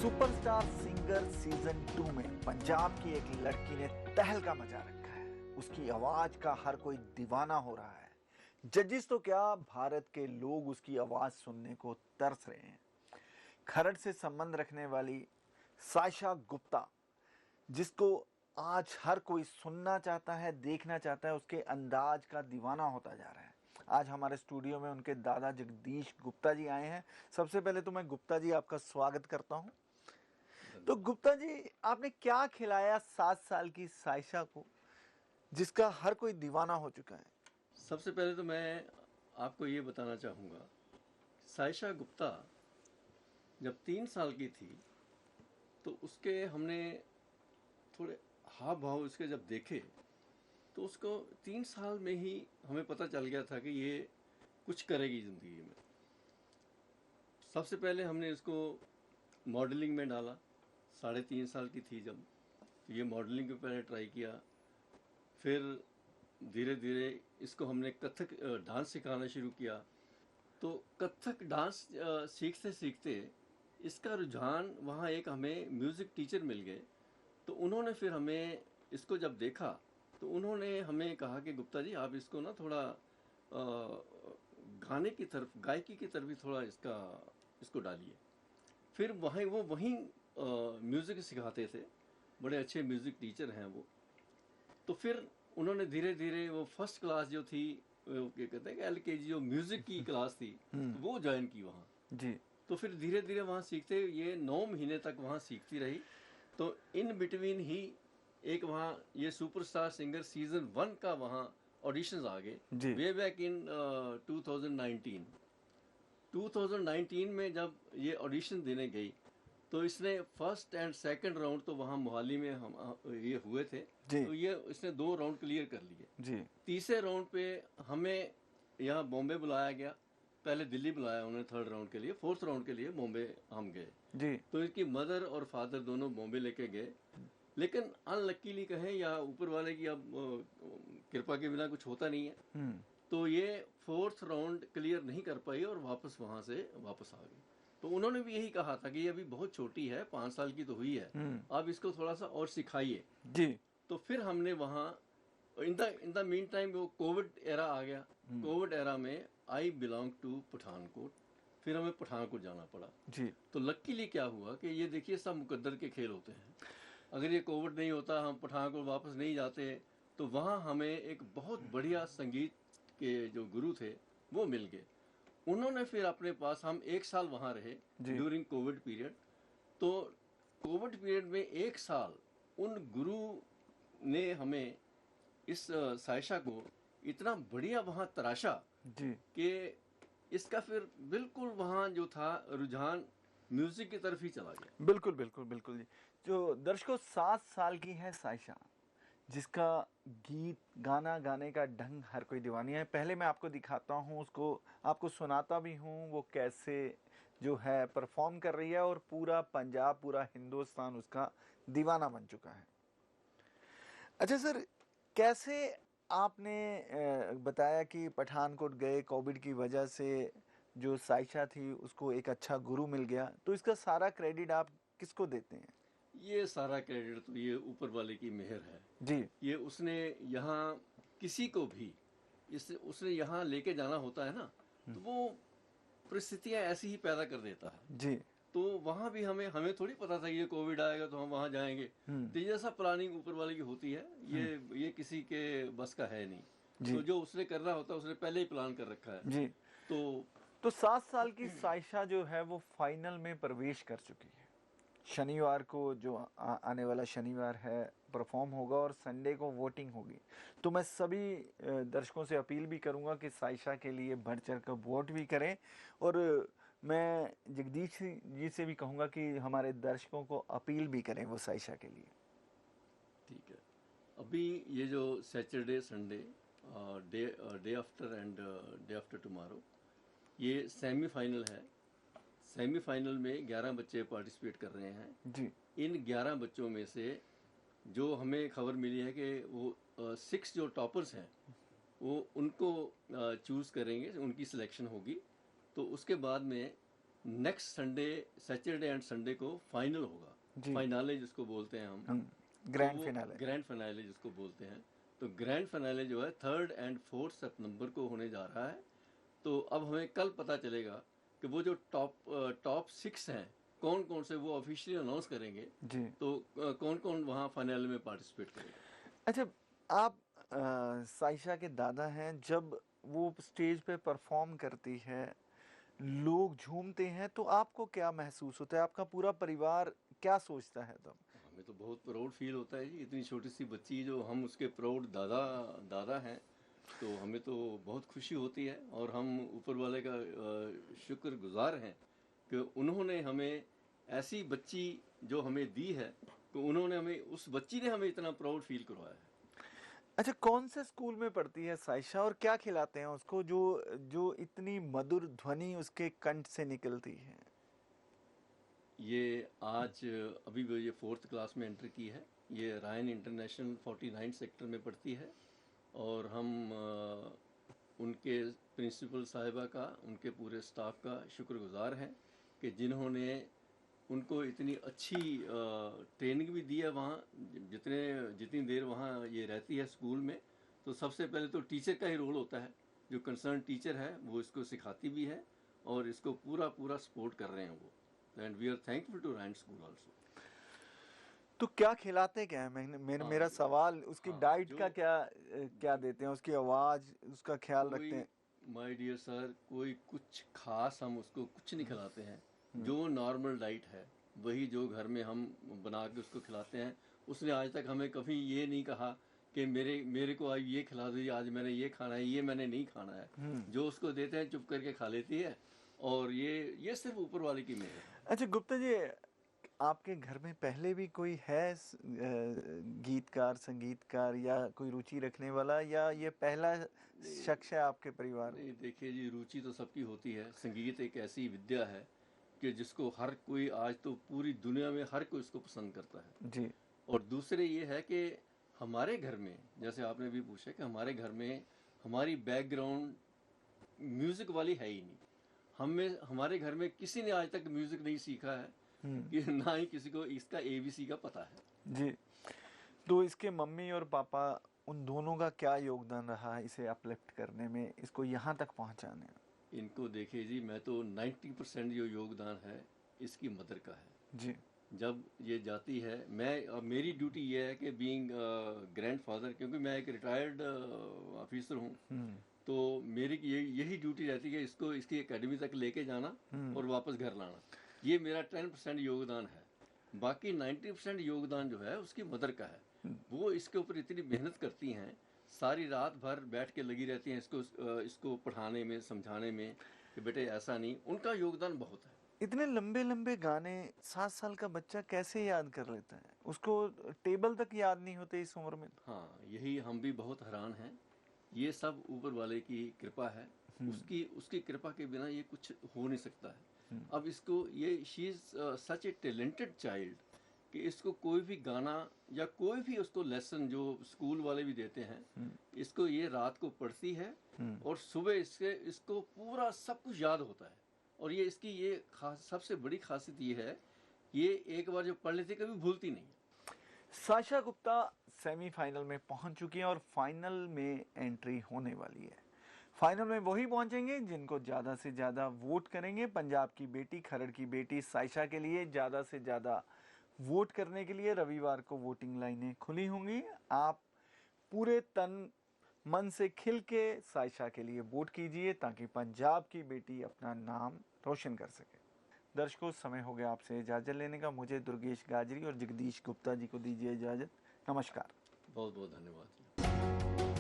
Superstar singer season 2 में पंजाब की एक लड़की ने तहलका मचा रखा है। उसकी आवाज का हर कोई दीवाना हो रहा है। जजिस तो क्या, भारत के लोग उसकी आवाज सुनने को तरस रहे हैं। खरड़ से संबंध रखने वाली सायशा गुप्ता, जिसको आज हर कोई सुनना चाहता है, देखना चाहता है, उसके अंदाज का दीवाना होता जा रहा है। आज हमारे स्टूडियो में उनके दादा जगदीश गुप्ता जी आए हैं। सबसे पहले तो मैं गुप्ता जी आपका स्वागत करता हूं। तो गुप्ता जी, आपने क्या खिलाया 7 साल की सायशा को, जिसका हर कोई दीवाना हो चुका है? सबसे पहले तो मैं आपको ये बताना चाहूँगा, सायशा गुप्ता जब 3 साल की थी तो उसके हमने थोड़े हाव भाव उसके जब देखे तो उसको 3 साल में ही हमें पता चल गया था कि ये कुछ करेगी ज़िंदगी में। सबसे पहले हमने इसको मॉडलिंग में डाला। 3.5 साल की थी जब, तो ये मॉडलिंग पे पहले ट्राई किया। फिर धीरे धीरे इसको हमने कथक डांस सिखाना शुरू किया। तो कथक डांस सीखते सीखते इसका रुझान, वहाँ एक हमें म्यूज़िक टीचर मिल गए। तो उन्होंने फिर हमें इसको जब देखा तो उन्होंने हमें कहा कि गुप्ता जी, आप इसको ना थोड़ा गाने की तरफ, गायकी की तरफ भी थोड़ा इसको डालिए। फिर वहीं म्यूज़िक सिखाते थे। बड़े अच्छे म्यूज़िक टीचर हैं वो। तो फिर उन्होंने धीरे धीरे वो फर्स्ट क्लास जो थी, क्या कहते हैं कि LKG जो म्यूज़िक की क्लास थी, तो वो ज्वाइन की वहाँ। जी तो फिर धीरे धीरे वहाँ सीखते, ये 9 महीने तक वहाँ सीखती रही। तो इन बिटवीन ही एक वहाँ ये सुपरस्टार सिंगर सीजन 1 का वहाँ ऑडिशंस आ गए, जी वे बैक इन 2019। 2019 में जब ये ऑडिशन देने गई तो इसने फर्स्ट एंड सेकंड राउंड तो वहाँ मोहाली में हम ये हुए थे। जी तो ये इसने 2 राउंड क्लियर कर लिए। जी तीसरे राउंड पे हमें यहाँ बॉम्बे बुलाया गया। पहले दिल्ली बुलाया उन्होंने थर्ड राउंड के लिए, फोर्थ राउंड के लिए बॉम्बे हम गए। जी तो इसकी मदर और फादर दोनों बॉम्बे लेके गए। लेकिन अनलकीली कहें या ऊपर वाले की अब कृपा के बिना कुछ होता नहीं है, तो ये फोर्थ राउंड क्लियर नहीं कर पाई और वापस वहां से वापस आ गई। तो उन्होंने भी यही कहा था कि ये अभी बहुत छोटी है, 5 साल की तो हुई है, आप इसको थोड़ा सा और सिखाइए। जी तो फिर हमने वहाँ इन द मीन टाइम वो कोविड एरा आ गया। कोविड एरा में आई बिलोंग टू पठानकोट, फिर हमें पठानकोट जाना पड़ा। जी तो लकीली क्या हुआ कि ये देखिए, सब मुकद्दर के खेल होते हैं। अगर ये कोविड नहीं होता, हम पठानकोट वापस नहीं जाते, तो वहाँ हमें एक बहुत बढ़िया संगीत के जो गुरु थे वो मिल गए। उन्होंने फिर अपने पास, हम 1 साल वहाँ रहे जी ड्यूरिंग कोविड पीरियड। तो कोविड पीरियड में 1 साल उन गुरु ने हमें, इस सायशा को इतना बढ़िया वहाँ तराशा जी कि इसका फिर बिल्कुल वहाँ जो था रुझान म्यूजिक की तरफ ही चला गया। बिल्कुल बिल्कुल बिल्कुल जी। जो दर्शकों, 7 साल की है सायशा, जिसका गीत गाना गाने का ढंग हर कोई दीवानी है। पहले मैं आपको दिखाता हूँ, उसको आपको सुनाता भी हूँ वो कैसे जो है परफॉर्म कर रही है, और पूरा पंजाब, पूरा हिंदुस्तान उसका दीवाना बन चुका है। अच्छा सर, कैसे आपने बताया कि पठानकोट गए, कोविड की वजह से जो सायशा थी उसको एक अच्छा गुरु मिल गया, तो इसका सारा क्रेडिट आप किसको देते हैं? ये सारा क्रेडिट तो ये ऊपर वाले की मेहर है। जी ये उसने यहाँ किसी को भी, इस उसने यहाँ लेके जाना होता है ना, तो वो परिस्थितियाँ ऐसी ही पैदा कर देता है। जी तो वहाँ भी हमें हमें थोड़ी पता था ये कोविड आएगा तो हम वहाँ जाएंगे। तो ये जैसा प्लानिंग ऊपर वाले की होती है, ये किसी के बस का है नहीं। जी तो जो उसने करना होता है उसने पहले ही प्लान कर रखा है। जी। तो तो 7 साल की सायशा जो है वो फाइनल में प्रवेश कर चुकी है। शनिवार को, जो आने वाला शनिवार है, परफॉर्म होगा, और संडे को वोटिंग होगी। तो मैं सभी दर्शकों से अपील भी करूंगा कि सायशा के लिए बढ़ चढ़ कर वोट भी करें, और मैं जगदीश जी से भी कहूंगा कि हमारे दर्शकों को अपील भी करें वो सायशा के लिए। ठीक है, अभी ये जो Saturday Sunday, day day after and day after tomorrow, ये सेमीफाइनल है। सेमीफाइनल में 11 बच्चे पार्टिसिपेट कर रहे हैं। जी इन 11 बच्चों में से जो हमें खबर मिली है कि वो 6 जो टॉपर्स हैं वो उनको चूज़ करेंगे, उनकी सिलेक्शन होगी। तो उसके बाद में next Sunday, Saturday and Sunday को फाइनल होगा, जी। फाइनाले जिसको बोलते हैं हम, ग्रैंड फिनाले। ग्रैंड फाइनले जिसको बोलते हैं। तो ग्रैंड फाइनले जो है 3 एंड 4 सितंबर को होने जा रहा है। तो अब हमें कल पता चलेगा कि वो जो टॉप 6 हैं कौन कौन से, वो ऑफिशियली अनाउंस करेंगे जी। तो कौन कौन वहाँ फाइनल में पार्टिसिपेट करेगा। अच्छा, आप साइशा के दादा हैं, जब वो स्टेज पे परफॉर्म करती है, लोग झूमते हैं, तो आपको क्या महसूस होता है? आपका पूरा परिवार क्या सोचता है तब? हमें तो बहुत प्राउड फील होता है जी, इतनी छोटी सी बच्ची जो हम उसके प्राउड दादा हैं, तो हमें तो बहुत खुशी होती है। और हम ऊपर वाले का शुक्रगुजार हैं कि उन्होंने हमें ऐसी बच्ची जो हमें दी है, तो उन्होंने हमें, उस बच्ची ने हमें इतना प्राउड फील करवाया है। अच्छा, कौन से स्कूल में पढ़ती है साइशा और क्या खिलाते हैं उसको जो जो इतनी मधुर ध्वनि उसके कंठ से निकलती है? ये आज अभी वो ये 4th क्लास में एंटर की है। ये रायन इंटरनेशनल 49 सेक्टर में पढ़ती है। और हम उनके प्रिंसिपल साहिबा का, उनके पूरे स्टाफ का शुक्रगुजार हैं कि जिन्होंने उनको इतनी अच्छी ट्रेनिंग भी दी है वहाँ। जितनी देर वहाँ ये रहती है स्कूल में, तो सबसे पहले तो टीचर का ही रोल होता है। जो कंसर्न टीचर है वो इसको सिखाती भी है और इसको पूरा सपोर्ट कर रहे हैं वो। And we are thankful to Ryan school also. तो क्या खिलाते क्या है? मेरा सवाल, उसकी हाँ, डाइट जो का क्या देते हैं? उसकी आवाज, उसका ख्याल कोई, रखते हैं? माय डियर सर, कोई कुछ खास हम उसको कुछ नहीं खिलाते हैं। जो नॉर्मल डाइट है वही जो घर में हम बना के उसको खिलाते हैं। उसने आज तक हमें कभी ये नहीं कहा कि मेरे को आज ये खिला दीजिए, आज मैंने ये खाना है, ये मैंने नहीं खाना है। जो उसको देते हैं चुप करके खा लेती है। और ये सिर्फ ऊपर वाले की मेहर है। अच्छा गुप्ता जी, आपके घर में पहले भी कोई है गीतकार, संगीतकार या कोई रुचि रखने वाला, या ये पहला शख्स है आपके परिवार में? नहीं, देखिए जी, रुचि तो सबकी होती है। संगीत एक ऐसी विद्या है कि जिसको हर कोई, आज तो पूरी दुनिया में हर कोई इसको पसंद करता है। जी। और दूसरे ये है कि हमारे घर में, जैसे आपने भी पूछा कि हमारे घर में हमारी बैकग्राउंड म्यूज़िक वाली है ही नहीं। हमारे घर में किसी ने आज तक म्यूज़िक नहीं सीखा है कि ना ही किसी को इसका ABC का पता है। जी। तो इसके मम्मी और पापा, उन दोनों का क्या योगदान रहा इसे अपलिफ्ट करने में, इसको यहाँ तक पहुँचाने में? इनको देखिए जी, मैं तो 90% जो योगदान है इसकी मदर का है। जी। जब ये जाती है, अब मेरी ड्यूटी ये है कि बीइंग ग्रैंडफादर, क्योंकि मैं एक रिटायर्ड ऑफिसर हूँ, तो मेरी यही ड्यूटी रहती है कि इसको इसकी एकेडमी तक लेके जाना और वापस घर लाना। ये मेरा 10% योगदान है। बाकी 90% योगदान जो है उसकी मदर का है। वो इसके ऊपर इतनी मेहनत करती हैं, सारी रात भर बैठ के लगी रहती हैं इसको पढ़ाने में, समझाने में कि बेटे ऐसा नहीं। उनका योगदान बहुत है। इतने लंबे लंबे गाने 7 साल का बच्चा कैसे याद कर लेता है? उसको टेबल तक याद नहीं होते इस उम्र में। हाँ, यही हम भी बहुत हैरान हैं। ये सब ऊपर वाले की कृपा है। उसकी कृपा के बिना ये कुछ हो नहीं सकता है। अब इसको, ये she is such A talented child कि इसको कोई भी गाना या कोई भी उसको लेसन जो स्कूल वाले भी देते हैं, इसको ये रात को पढ़ती है और सुबह इसको पूरा सब कुछ याद होता है। और ये इसकी ये सबसे बड़ी खासियत ये है, ये एक बार जो पढ़ लेती है कभी भूलती नहीं। साशा गुप्ता सेमीफाइनल में पहुंच चुकी है और फाइनल में एंट्री होने वाली है। फाइनल में वही पहुंचेंगे जिनको ज़्यादा से ज़्यादा वोट करेंगे। पंजाब की बेटी, खरड़ की बेटी सायशा के लिए ज़्यादा से ज़्यादा वोट करने के लिए रविवार को वोटिंग लाइनें खुली होंगी। आप पूरे तन मन से खिल के सायशा के लिए वोट कीजिए ताकि पंजाब की बेटी अपना नाम रोशन कर सके। दर्शकों, समय हो गया आपसे इजाज़त लेने का। मुझे दुर्गेश गाजरी और जगदीश गुप्ता जी को दीजिए इजाज़त। नमस्कार। बहुत बहुत धन्यवाद।